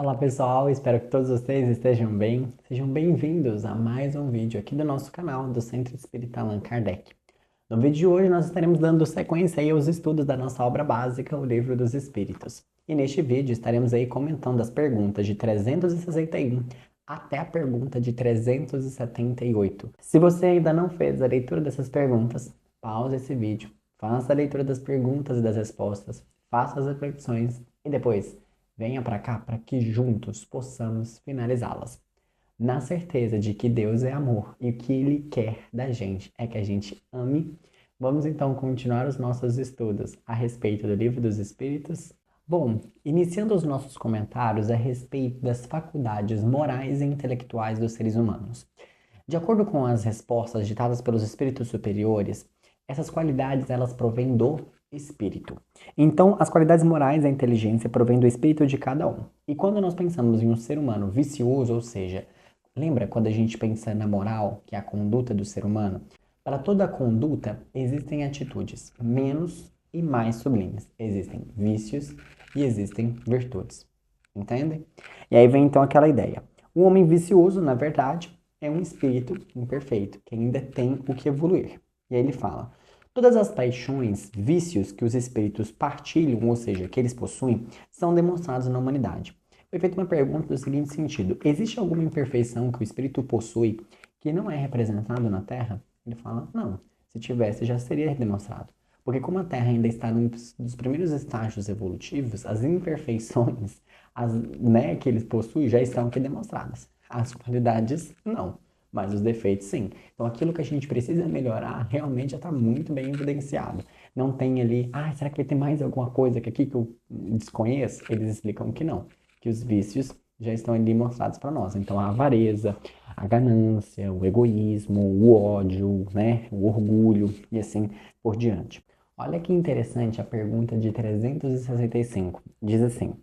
Olá pessoal, espero que todos vocês estejam bem. Sejam bem-vindos a mais um vídeo aqui do nosso canal do Centro Espírita Allan Kardec. No vídeo de hoje nós estaremos dando sequência aí aos estudos da nossa obra básica, o Livro dos Espíritos. E neste vídeo estaremos aí comentando as perguntas de 361 até a pergunta de 378. Se você ainda não fez a leitura dessas perguntas, pause esse vídeo, faça a leitura das perguntas e das respostas, faça as reflexões e depois venha para cá para que juntos possamos finalizá-las. Na certeza de que Deus é amor e o que Ele quer da gente é que a gente ame, vamos então continuar os nossos estudos a respeito do Livro dos Espíritos. Bom, iniciando os nossos comentários a respeito das faculdades morais e intelectuais dos seres humanos. De acordo com as respostas ditadas pelos espíritos superiores, essas qualidades elas provêm do espírito. Então, as qualidades morais e a inteligência provêm do espírito de cada um. E quando nós pensamos em um ser humano vicioso, ou seja, lembra quando a gente pensa na moral, que é a conduta do ser humano? Para toda conduta existem atitudes menos e mais sublimes. Existem vícios e existem virtudes. Entendem? E aí vem então aquela ideia. O homem vicioso, na verdade, é um espírito imperfeito, que ainda tem o que evoluir. E aí ele fala: todas as paixões, vícios que os espíritos partilham, ou seja, que eles possuem, são demonstrados na humanidade. Foi feita uma pergunta do seguinte sentido: existe alguma imperfeição que o espírito possui que não é representado na Terra? Ele fala: não. Se tivesse, já seria demonstrado. Porque como a Terra ainda está num dos primeiros estágios evolutivos, as imperfeições que eles possuem já estão aqui demonstradas. As qualidades, não. Mas os defeitos, sim. Então, aquilo que a gente precisa melhorar realmente já está muito bem evidenciado. Não tem ali, será que vai ter mais alguma coisa aqui que eu desconheço? Eles explicam que não, que os vícios já estão ali mostrados para nós. Então, a avareza, a ganância, o egoísmo, o ódio, né, o orgulho e assim por diante. Olha que interessante a pergunta de 365. Diz assim: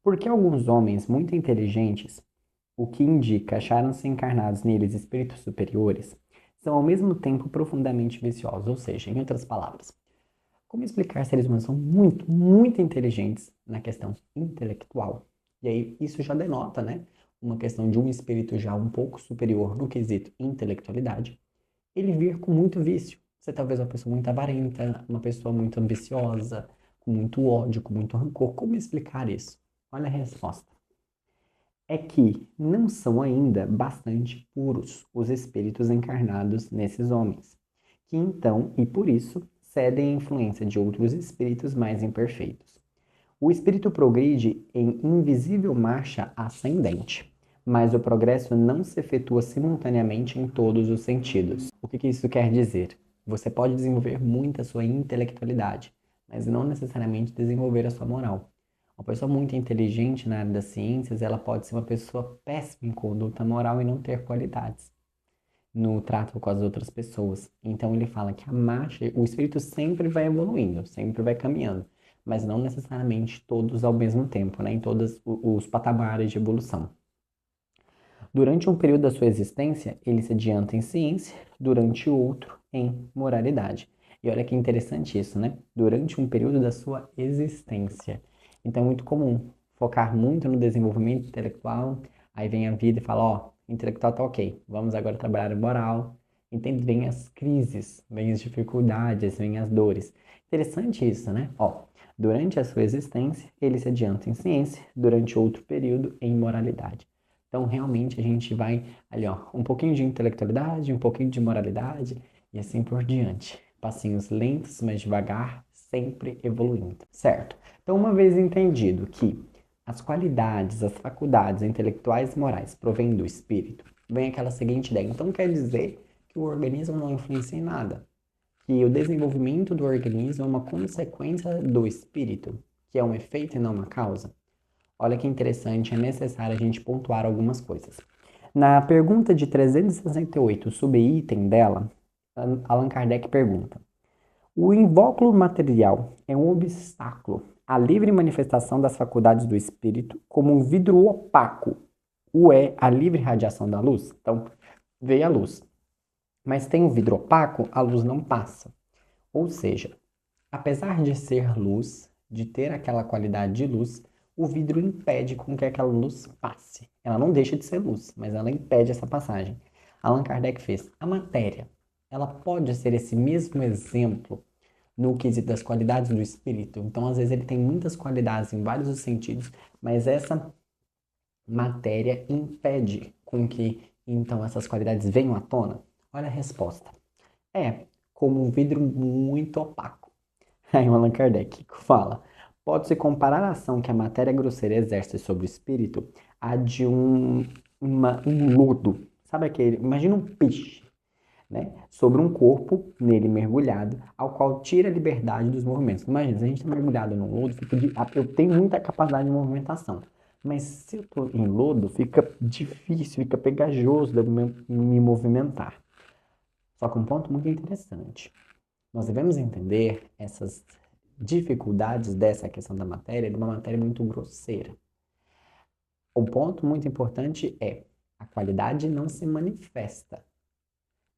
por que alguns homens muito inteligentes, o que indica acharam-se encarnados neles espíritos superiores, são ao mesmo tempo profundamente viciosos? Ou seja, em outras palavras, como explicar seres humanos são muito, muito inteligentes na questão intelectual? E aí isso já denota, né, uma questão de um espírito já um pouco superior no quesito intelectualidade, ele vir com muito vício. Você talvez uma pessoa muito avarenta, uma pessoa muito ambiciosa, com muito ódio, com muito rancor. Como explicar isso? Olha a resposta. É que não são ainda bastante puros os espíritos encarnados nesses homens, que então, e por isso, cedem à influência de outros espíritos mais imperfeitos. O espírito progride em invisível marcha ascendente, mas o progresso não se efetua simultaneamente em todos os sentidos. O que isso quer dizer? Você pode desenvolver muito a sua intelectualidade, mas não necessariamente desenvolver a sua moral. Uma pessoa muito inteligente na área das ciências, ela pode ser uma pessoa péssima em conduta moral e não ter qualidades no trato com as outras pessoas. Então ele fala que a marcha, o espírito sempre vai evoluindo, sempre vai caminhando, mas não necessariamente todos ao mesmo tempo, né? Em todos os patamares de evolução. Durante um período da sua existência, ele se adianta em ciência, durante outro em moralidade. E olha que interessante isso, né? Durante um período da sua existência. Então é muito comum focar muito no desenvolvimento intelectual, aí vem a vida e fala, ó, intelectual tá ok, vamos agora trabalhar em moral. Entende? Vem as crises, vem as dificuldades, vem as dores. Interessante isso, né? Ó, durante a sua existência, ele se adianta em ciência, durante outro período em moralidade. Então, realmente, a gente vai ali, ó, um pouquinho de intelectualidade, um pouquinho de moralidade e assim por diante. Passinhos lentos, mas devagar, sempre evoluindo, certo? Então, uma vez entendido que as qualidades, as faculdades intelectuais e morais provêm do espírito, vem aquela seguinte ideia. Então, quer dizer que o organismo não influencia em nada, que o desenvolvimento do organismo é uma consequência do espírito, que é um efeito e não uma causa. Olha que interessante, é necessário a gente pontuar algumas coisas. Na pergunta de 368, o subitem dela, Allan Kardec pergunta: o invólucro material é um obstáculo à livre manifestação das faculdades do espírito, como um vidro opaco o é a livre radiação da luz? Então, veio a luz. Mas tem um vidro opaco, a luz não passa. Ou seja, apesar de ser luz, de ter aquela qualidade de luz, o vidro impede com que aquela luz passe. Ela não deixa de ser luz, mas ela impede essa passagem. Allan Kardec fez a matéria. Ela pode ser esse mesmo exemplo no quesito das qualidades do espírito. Então, às vezes, ele tem muitas qualidades em vários sentidos, mas essa matéria impede com que, então, essas qualidades venham à tona. Olha a resposta. É como um vidro muito opaco. Aí o Allan Kardec fala: pode-se comparar a ação que a matéria grosseira exerce sobre o espírito a de um lodo. Sabe aquele? Imagina um peixe, né? Sobre um corpo nele mergulhado, ao qual tira a liberdade dos movimentos. Imagina, se a gente está mergulhado no lodo, eu tenho muita capacidade de movimentação. Mas se eu estou em lodo, fica difícil, fica pegajoso de eu me movimentar. Só que um ponto muito interessante. Nós devemos entender essas dificuldades dessa questão da matéria de uma matéria muito grosseira. O ponto muito importante é a qualidade não se manifesta,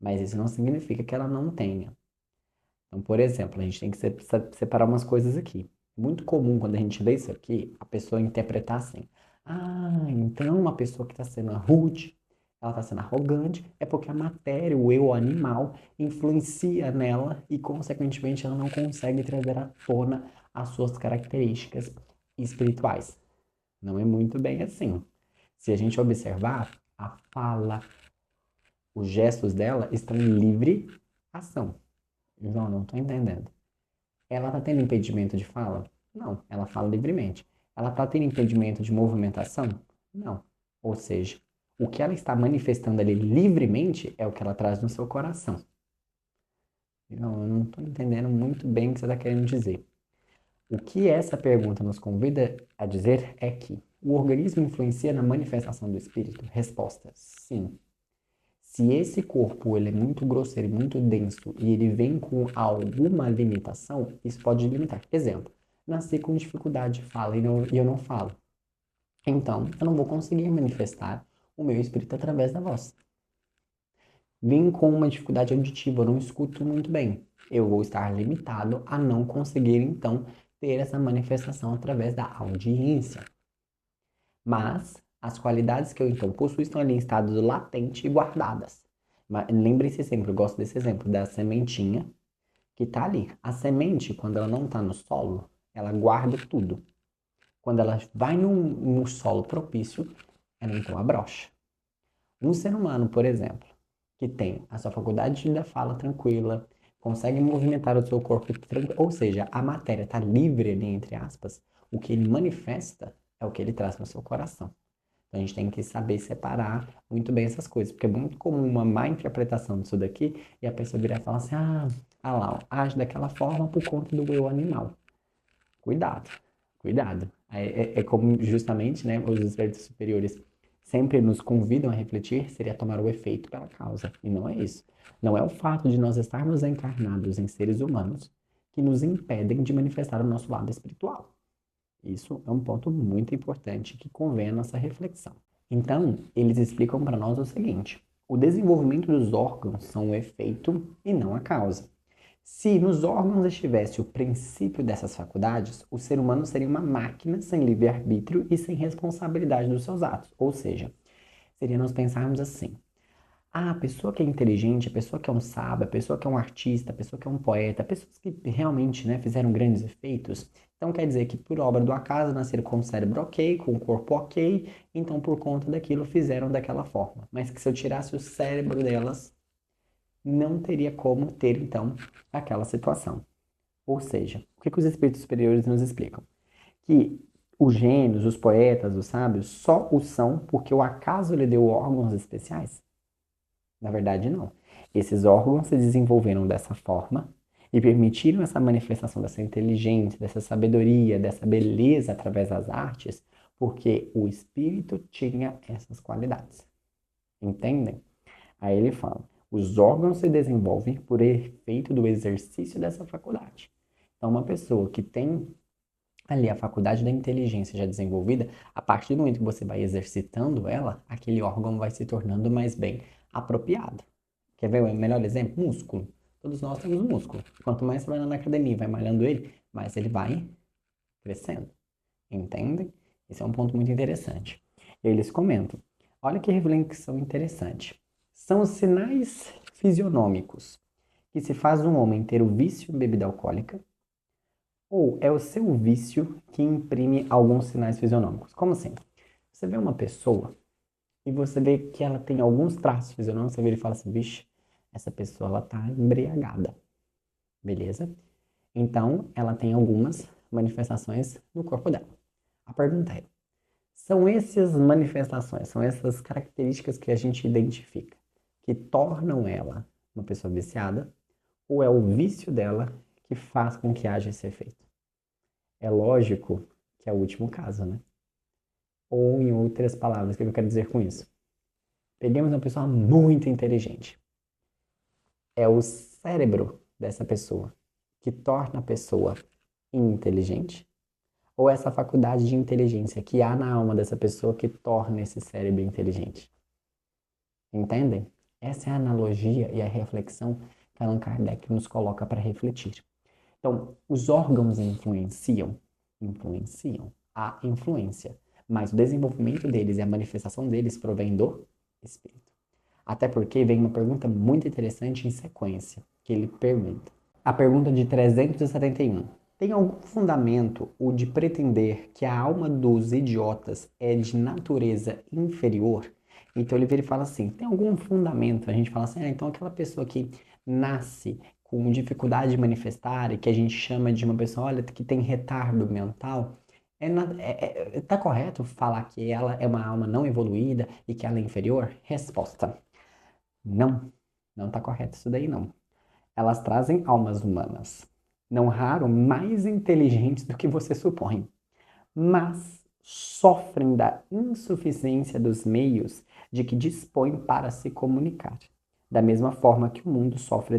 mas isso não significa que ela não tenha. Então, por exemplo, a gente tem que separar umas coisas aqui. Muito comum quando a gente lê isso aqui, a pessoa interpretar assim: ah, então uma pessoa que está sendo rude, ela está sendo arrogante, é porque a matéria, o eu animal, influencia nela e, consequentemente, ela não consegue trazer à tona as suas características espirituais. Não é muito bem assim. Se a gente observar, a fala, os gestos dela estão em livre ação. João, não estou entendendo. Ela está tendo impedimento de fala? Não, ela fala livremente. Ela está tendo impedimento de movimentação? Não. Ou seja, o que ela está manifestando ali livremente é o que ela traz no seu coração. Não, eu não estou entendendo muito bem o que você está querendo dizer. O que essa pergunta nos convida a dizer é que o organismo influencia na manifestação do espírito? Resposta: sim. Se esse corpo ele é muito grosseiro, muito denso e ele vem com alguma limitação, isso pode limitar. Exemplo, nasci com dificuldade de fala e eu não falo. Então, eu não vou conseguir manifestar o meu espírito através da voz. Vim com uma dificuldade auditiva, eu não escuto muito bem. Eu vou estar limitado a não conseguir, então, ter essa manifestação através da audiência. Mas as qualidades que eu então possuo estão ali em estado latente e guardadas. Mas lembre-se sempre, eu gosto desse exemplo da sementinha que está ali. A semente, quando ela não está no solo, ela guarda tudo. Quando ela vai no solo propício, ela então abrocha. Um ser humano, por exemplo, que tem a sua faculdade da fala tranquila, consegue movimentar o seu corpo tranquilo, ou seja, a matéria está livre ali, entre aspas, o que ele manifesta é o que ele traz no seu coração. Então a gente tem que saber separar muito bem essas coisas, porque é muito comum uma má interpretação disso daqui e a pessoa virar e falar assim: ah lá, ó, age daquela forma por conta do eu animal. Cuidado, cuidado. É como justamente, né, os espíritos superiores sempre nos convidam a refletir, seria tomar o efeito pela causa. E não é isso. Não é o fato de nós estarmos encarnados em seres humanos que nos impedem de manifestar o nosso lado espiritual. Isso é um ponto muito importante que convém a nossa reflexão. Então, eles explicam para nós o seguinte: o desenvolvimento dos órgãos são o efeito e não a causa. Se nos órgãos estivesse o princípio dessas faculdades, o ser humano seria uma máquina sem livre-arbítrio e sem responsabilidade dos seus atos. Ou seja, seria nós pensarmos assim: a pessoa que é inteligente, a pessoa que é um sábio, a pessoa que é um artista, a pessoa que é um poeta, pessoas que realmente, né, fizeram grandes efeitos. Então quer dizer que por obra do acaso nasceram com o cérebro ok, com o corpo ok, então por conta daquilo fizeram daquela forma. Mas que se eu tirasse o cérebro delas, não teria como ter então aquela situação. Ou seja, o que os espíritos superiores nos explicam? Que os gênios, os poetas, os sábios só o são porque o acaso lhe deu órgãos especiais? Na verdade, não. Esses órgãos se desenvolveram dessa forma e permitiram essa manifestação dessa inteligência, dessa sabedoria, dessa beleza através das artes, porque o espírito tinha essas qualidades. Entendem? Aí ele fala: os órgãos se desenvolvem por efeito do exercício dessa faculdade. Então, uma pessoa que tem ali a faculdade da inteligência já desenvolvida, a partir do momento que você vai exercitando ela, aquele órgão vai se tornando mais bem apropriado. Quer ver o melhor exemplo? Músculo. Todos nós temos músculo. Quanto mais você vai na academia, vai malhando ele, mais ele vai crescendo. Entendem? Esse é um ponto muito interessante. Eles comentam, olha que reflexão interessante. São os sinais fisionômicos que se faz um homem ter o vício em bebida alcoólica, ou é o seu vício que imprime alguns sinais fisionômicos? Como assim? Você vê uma pessoa e você vê que ela tem alguns traços fisionômicos, você vê e fala assim, vixe, essa pessoa ela tá embriagada, beleza? Então, ela tem algumas manifestações no corpo dela. A pergunta é, são essas manifestações, são essas características que a gente identifica, que tornam ela uma pessoa viciada, ou é o vício dela que faz com que haja esse efeito? É lógico que é o último caso, né? Ou, em outras palavras, o que eu quero dizer com isso? Peguemos uma pessoa muito inteligente. É o cérebro dessa pessoa que torna a pessoa inteligente? Ou essa faculdade de inteligência que há na alma dessa pessoa que torna esse cérebro inteligente? Entendem? Essa é a analogia e a reflexão que Allan Kardec nos coloca para refletir. Então, os órgãos influenciam? Influenciam. Há influência. Mas o desenvolvimento deles e a manifestação deles provém do espírito. Até porque vem uma pergunta muito interessante em sequência, que ele pergunta. A pergunta de 371. Tem algum fundamento o de pretender que a alma dos idiotas é de natureza inferior? Então ele vira e fala assim, tem algum fundamento? A gente fala assim, então aquela pessoa que nasce com dificuldade de manifestar e que a gente chama de uma pessoa, olha, que tem retardo mental, tá correto falar que ela é uma alma não evoluída e que ela é inferior? Resposta, não, não tá correto isso daí não. Elas trazem almas humanas, não raro mais inteligentes do que você supõe, mas sofrem da insuficiência dos meios de que dispõem para se comunicar. Da mesma forma que o mundo sofre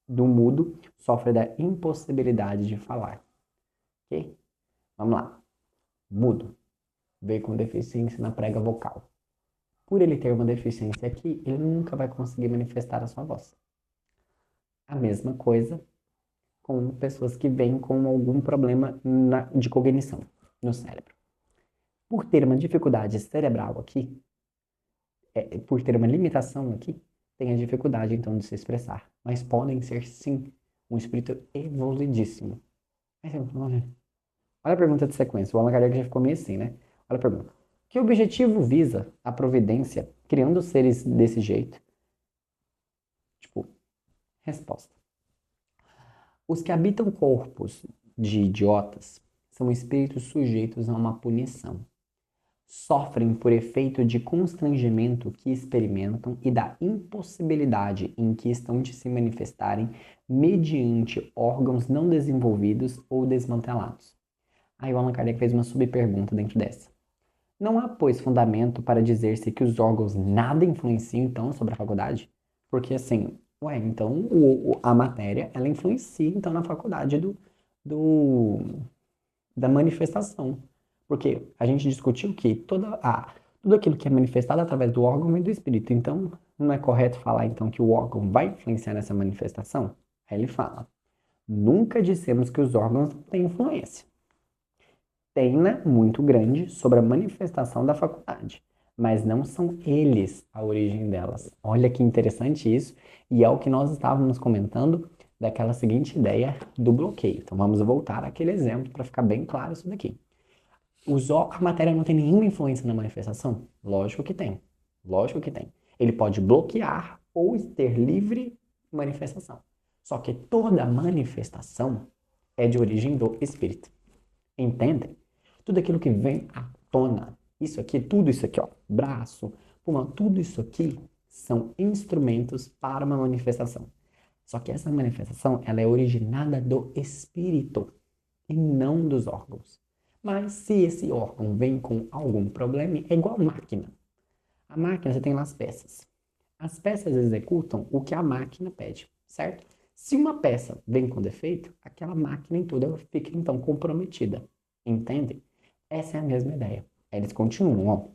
do mudo, sofre da impossibilidade de falar. Ok? Vamos lá. Mudo veio com deficiência na prega vocal. Por ele ter uma deficiência aqui, ele nunca vai conseguir manifestar a sua voz. A mesma coisa com pessoas que vêm com algum problema de cognição no cérebro. Por ter uma dificuldade cerebral aqui, por ter uma limitação aqui, tem a dificuldade então de se expressar. Mas podem ser sim um espírito evoluidíssimo. Olha a pergunta de sequência. O Allan Kardec já ficou meio assim, né? Olha a pergunta. Que objetivo visa a providência criando seres desse jeito? Tipo, resposta. Os que habitam corpos de idiotas são espíritos sujeitos a uma punição. Sofrem por efeito de constrangimento que experimentam e da impossibilidade em que estão de se manifestarem mediante órgãos não desenvolvidos ou desmantelados. Aí o Allan Kardec fez uma subpergunta dentro dessa. Não há, pois, fundamento para dizer-se que os órgãos nada influenciam, então, sobre a faculdade? Porque, assim, então a matéria, ela influencia, então, na faculdade do, da manifestação. Porque a gente discutiu que tudo aquilo que é manifestado através do órgão vem do espírito. Então, não é correto falar, então, que o órgão vai influenciar nessa manifestação? Aí ele fala, nunca dissemos que os órgãos não têm influência. Tem muito grande sobre a manifestação da faculdade, mas não são eles a origem delas. Olha que interessante isso, e é o que nós estávamos comentando daquela seguinte ideia do bloqueio. Então vamos voltar àquele exemplo para ficar bem claro isso daqui. A matéria não tem nenhuma influência na manifestação? Lógico que tem. Lógico que tem. Ele pode bloquear ou ter livre manifestação. Só que toda manifestação é de origem do espírito. Entendem? Tudo aquilo que vem à tona, isso aqui, tudo isso aqui, ó, braço, pulmão, tudo isso aqui são instrumentos para uma manifestação. Só que essa manifestação, ela é originada do espírito e não dos órgãos. Mas se esse órgão vem com algum problema, é igual a máquina. A máquina, você tem lá as peças. As peças executam o que a máquina pede, certo? Se uma peça vem com defeito, aquela máquina em toda fica então comprometida. Entende? Essa é a mesma ideia. Eles continuam, ó.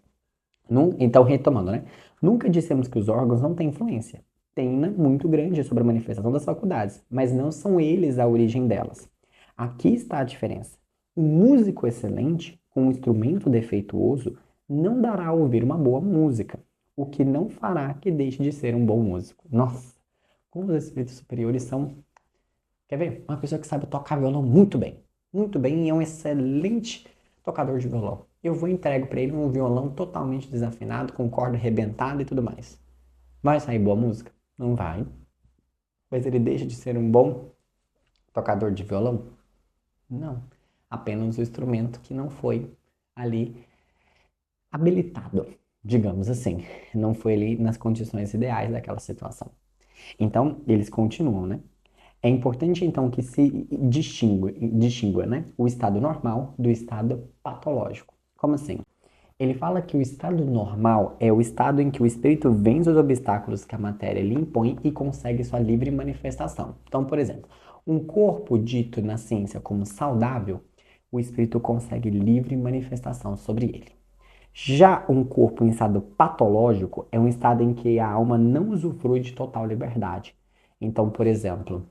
Então, retomando, né? Nunca dissemos que os órgãos não têm influência. Tem muito grande sobre a manifestação das faculdades, mas não são eles a origem delas. Aqui está a diferença. Um músico excelente com um instrumento defeituoso não dará a ouvir uma boa música, o que não fará que deixe de ser um bom músico. Nossa, como os espíritos superiores são... Quer ver? Uma pessoa que sabe tocar violão muito bem, e é um excelente tocador de violão. Eu vou e entrego para ele um violão totalmente desafinado, com corda arrebentada e tudo mais. Vai sair boa música? Não vai. Mas ele deixa de ser um bom tocador de violão? Não. Apenas o instrumento que não foi ali habilitado, digamos assim. Não foi ali nas condições ideais daquela situação. Então, eles continuam, né? É importante, então, que se distingua, né, o estado normal do estado patológico. Como assim? Ele fala que o estado normal é o estado em que o espírito vence os obstáculos que a matéria lhe impõe e consegue sua livre manifestação. Então, por exemplo, um corpo dito na ciência como saudável, o espírito consegue livre manifestação sobre ele. Já um corpo em estado patológico é um estado em que a alma não usufrui de total liberdade. Então, por exemplo,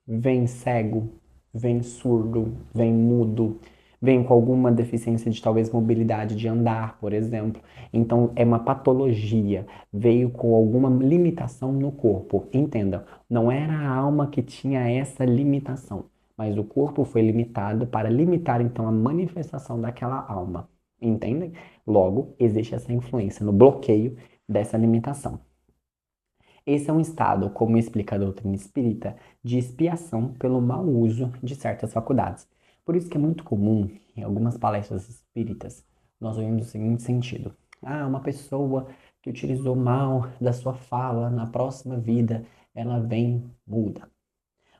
vem cego, vem surdo, vem mudo, vem com alguma deficiência de talvez mobilidade de andar, por exemplo. Então é uma patologia, veio com alguma limitação no corpo. Entenda, não era a alma que tinha essa limitação, mas o corpo foi limitado para limitar então a manifestação daquela alma. Entendem? Logo, existe essa influência no bloqueio dessa limitação. Esse é um estado, como explica a doutrina espírita, de expiação pelo mau uso de certas faculdades. Por isso que é muito comum, em algumas palestras espíritas, nós ouvimos o seguinte sentido. Ah, uma pessoa que utilizou mal da sua fala, na próxima vida, ela vem muda.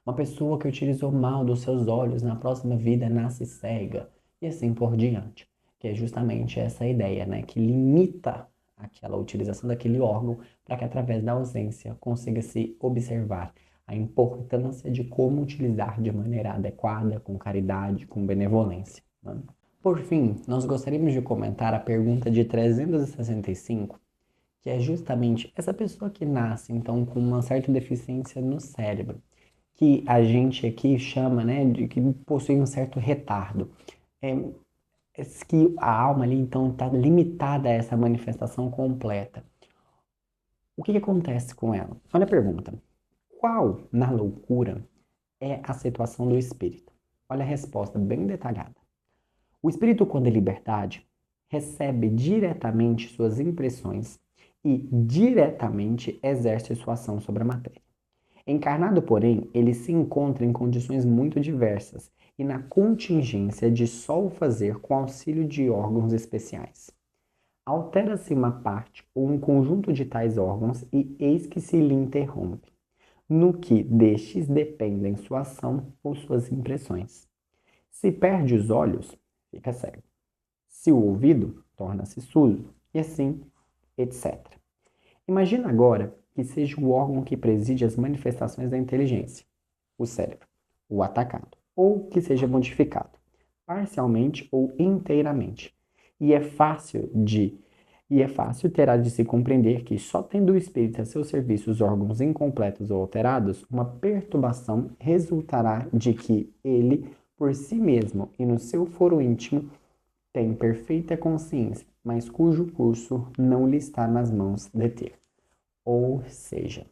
Uma pessoa que utilizou mal dos seus olhos, na próxima vida, nasce cega. E assim por diante. Que é justamente essa ideia, né? Que limita aquela utilização daquele órgão para que através da ausência consiga se observar a importância de como utilizar de maneira adequada, com caridade, com benevolência, né? Por fim, nós gostaríamos de comentar a pergunta de 365, que é justamente essa pessoa que nasce, então, com uma certa deficiência no cérebro, que a gente aqui chama, né, de que possui um certo retardo. É, que a alma ali, então, está limitada a essa manifestação completa. O que acontece com ela? Olha a pergunta. Qual, na loucura, é a situação do espírito? Olha a resposta bem detalhada. O espírito, quando é liberdade, recebe diretamente suas impressões e diretamente exerce sua ação sobre a matéria. Encarnado, porém, ele se encontra em condições muito diversas e na contingência de só o fazer com auxílio de órgãos especiais. Altera-se uma parte ou um conjunto de tais órgãos e eis que se lhe interrompe, no que destes dependem sua ação ou suas impressões. Se perde os olhos, fica cego. Se o ouvido, torna-se surdo, e assim, etc. Imagina agora que seja o órgão que preside as manifestações da inteligência, o cérebro, o atacado, ou que seja modificado, parcialmente ou inteiramente. E é fácil terá de se compreender que só tendo o espírito a seu serviço os órgãos incompletos ou alterados, uma perturbação resultará de que ele, por si mesmo e no seu foro íntimo, tem perfeita consciência, mas cujo curso não lhe está nas mãos de ter. Ou seja,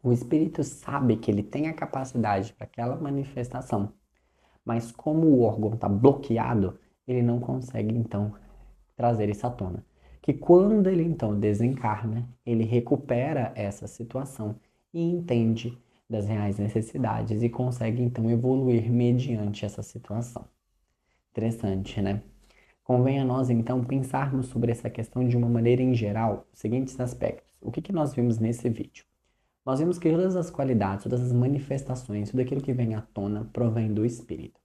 o espírito sabe que ele tem a capacidade para aquela manifestação, mas como o órgão está bloqueado, ele não consegue então trazer isso à tona. Que quando ele então desencarna, ele recupera essa situação e entende das reais necessidades e consegue então evoluir mediante essa situação. Interessante, né? Convém a nós, então, pensarmos sobre essa questão de uma maneira em geral, os seguintes aspectos. O que nós vimos nesse vídeo? Nós vimos que todas as qualidades, todas as manifestações, tudo aquilo que vem à tona provém do espírito.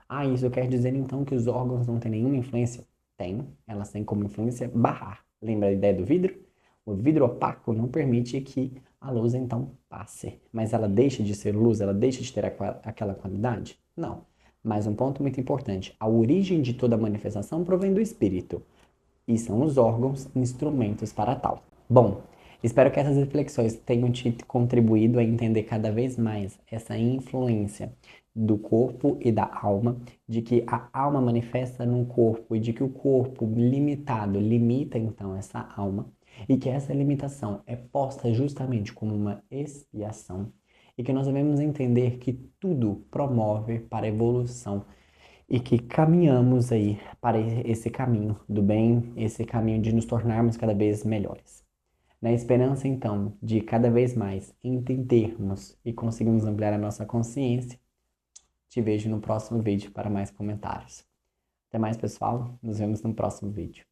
Ah, isso quer dizer, então, que os órgãos não têm nenhuma influência? Tem, elas têm como influência barrar. Lembra a ideia do vidro? O vidro opaco não permite que a luz, então, passe. Mas ela deixa de ser luz, ela deixa de ter aquela qualidade? Não. Mas um ponto muito importante, a origem de toda manifestação provém do espírito, e são os órgãos instrumentos para tal. Bom, espero que essas reflexões tenham te contribuído a entender cada vez mais essa influência do corpo e da alma, de que a alma manifesta no corpo e de que o corpo limitado limita então essa alma e que essa limitação é posta justamente como uma expiação e que nós devemos entender que tudo promove para a evolução e que caminhamos aí para esse caminho do bem, esse caminho de nos tornarmos cada vez melhores. Na esperança, então, de cada vez mais entendermos e conseguirmos ampliar a nossa consciência, te vejo no próximo vídeo para mais comentários. Até mais, pessoal. Nos vemos no próximo vídeo.